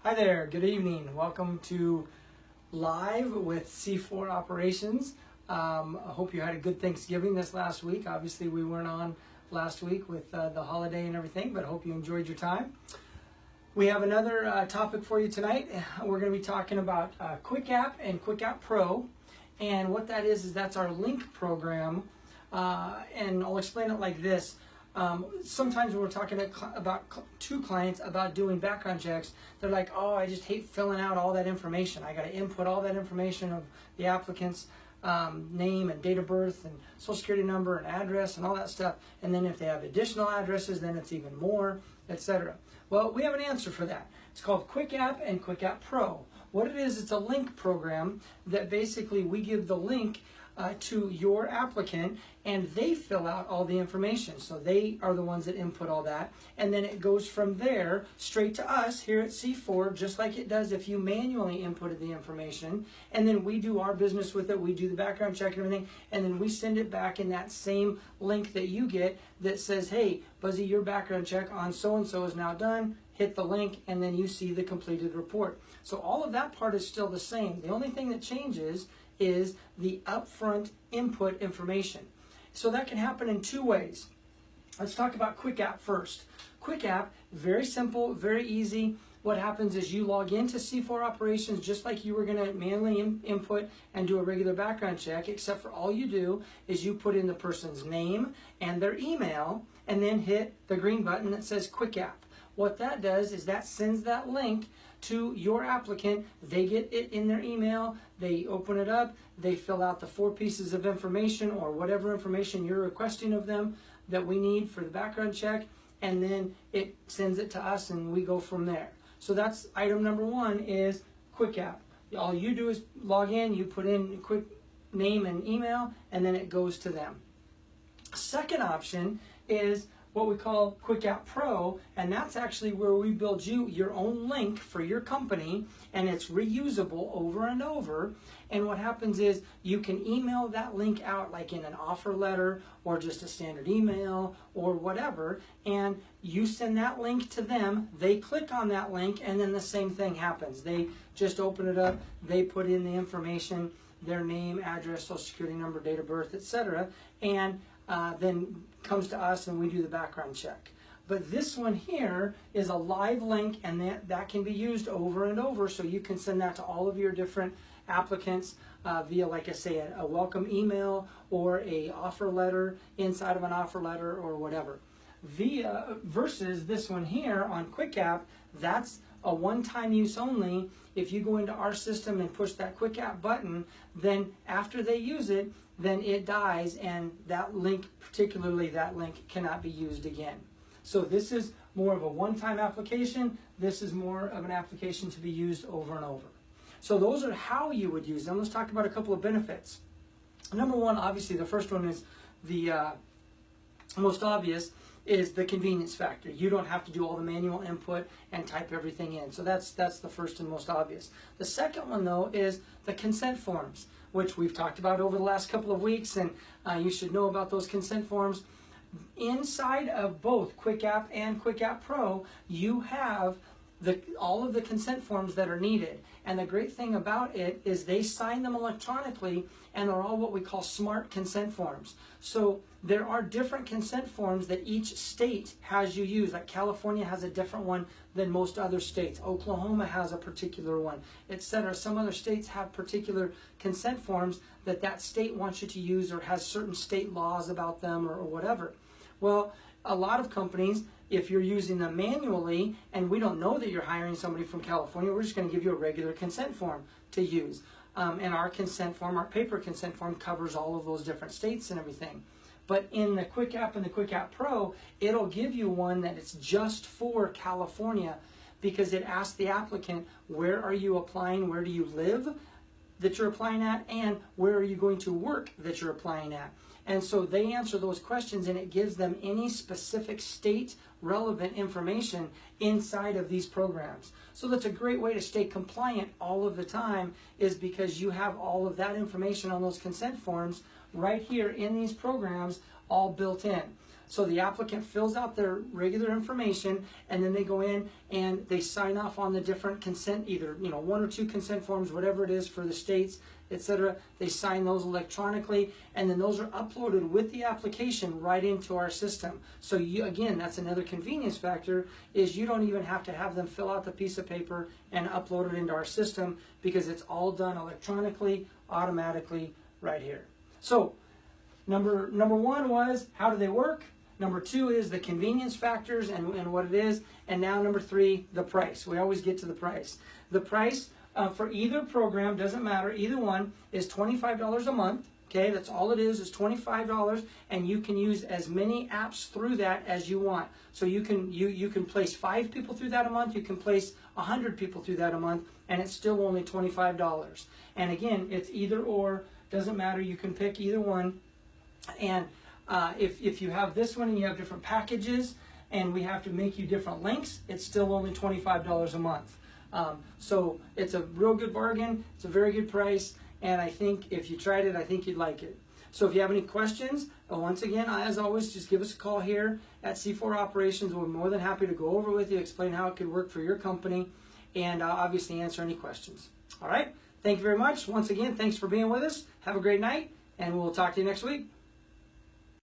Hi there, good evening. Welcome to Live with C4 Operations. I hope you had a good Thanksgiving this last week. Obviously we weren't on last week with the holiday and everything, but I hope you enjoyed your time. We have another topic for you tonight. We're going to be talking about Quick App and Quick App Pro. And what that is that's our link program. And I'll explain it like this. Sometimes when we're talking to clients about doing background checks, they're like, oh, I just hate filling out all that information. I got to input all that information of the applicant's name and date of birth and social security number and address and all that stuff. And then if they have additional addresses, then it's even more, etc. Well, we have an answer for that. It's called Quick App and Quick App Pro. What it is, it's a link program that basically we give the link to your applicant and they fill out all the information. So they are the ones that input all that, and then it goes from there straight to us here at C4, just like it does if you manually inputted the information, and then we do our business with it. We do the background check and everything, and then we send it back in that same link that you get that says, hey, Buzzy, your background check on so-and-so is now done. Hit the link and then you see the completed report. So all of that part is still the same. The only thing that changes is the upfront input information. So that can happen in two ways. Let's talk about Quick App first. Quick App, very simple, very easy. What happens is you log into C4 Operations just like you were going to manually input and do a regular background check, except for all you do is you put in the person's name and their email and then hit the green button that says Quick App. What that does is that sends that link to your applicant. They get it in their email, they open it up, they fill out the 4 pieces of information or whatever information you're requesting of them that we need for the background check, and then it sends it to us and we go from there. So that's item number 1 is Quick App. All you do is log in, you put in a quick name and email, and then it goes to them. Second option is what we call Quick App Pro, and that's actually where we build you your own link for your company, and it's reusable over and over. And what happens is you can email that link out like in an offer letter or just a standard email or whatever, and you send that link to them, they click on that link, and then the same thing happens. They just open it up, they put in the information, their name, address, social security number, date of birth, etc., and then comes to us and we do the background check. But this one here is a live link, and that can be used over and over, so you can send that to all of your different applicants via, like I say, a welcome email or a offer letter inside of an offer letter or whatever. Versus this one here on Quick App, that's a one-time use only. If you go into our system and push that Quick App button, then after they use it, then it dies, and that link, particularly that link, cannot be used again. So this is more of a one-time application. This is more of an application to be used over and over. So those are how you would use them. Let's talk about a couple of benefits. Number 1, obviously the first one is the most obvious, is the convenience factor. You don't have to do all the manual input and type everything in. So that's the first and most obvious. The second one, though, is the consent forms, which we've talked about over the last couple of weeks, and you should know about those consent forms. Inside of both Quick App and Quick App Pro, you have all of the consent forms that are needed. And the great thing about it is they sign them electronically, and they're all what we call smart consent forms. So there are different consent forms that each state has you use. Like California has a different one than most other states. Oklahoma has a particular one, etc. Some other states have particular consent forms that state wants you to use, or has certain state laws about them, or whatever. Well, a lot of companies, if you're using them manually and we don't know that you're hiring somebody from California, we're just going to give you a regular consent form to use. And our consent form, our paper consent form, covers all of those different states and everything. But in the Quick App and the Quick App Pro, it'll give you one that it's just for California, because it asks the applicant, where are you applying, where do you live that you're applying at, and where are you going to work that you're applying at. And so they answer those questions, and it gives them any specific state relevant information inside of these programs. So that's a great way to stay compliant all of the time, is because you have all of that information on those consent forms right here in these programs all built in. So the applicant fills out their regular information, and then they go in and they sign off on the different consent, either 1 or 2 consent forms, whatever it is for the states, etc. They sign those electronically, and then those are uploaded with the application right into our system. So again, that's another convenience factor, is you don't even have to have them fill out the piece of paper and upload it into our system, because it's all done electronically, automatically, right here. So number 1 was, how do they work? Number 2 is the convenience factors and what it is. And now number 3, the price. We always get to the price. The price for either program, doesn't matter, either one, is $25 a month. Okay, that's all it is $25, and you can use as many apps through that as you want. So you can place 5 people through that a month, you can place 100 people through that a month, and it's still only $25. And again, it's either or, doesn't matter, you can pick either one. And if you have this one and you have different packages and we have to make you different links, it's still only $25 a month. So it's a real good bargain, it's a very good price, and I think if you tried it, I think you'd like it. So if you have any questions, once again, as always, just give us a call here at C4 Operations. We're more than happy to go over with you, explain how it could work for your company, and obviously answer any questions. All right, thank you very much. Once again, thanks for being with us. Have a great night, and we'll talk to you next week.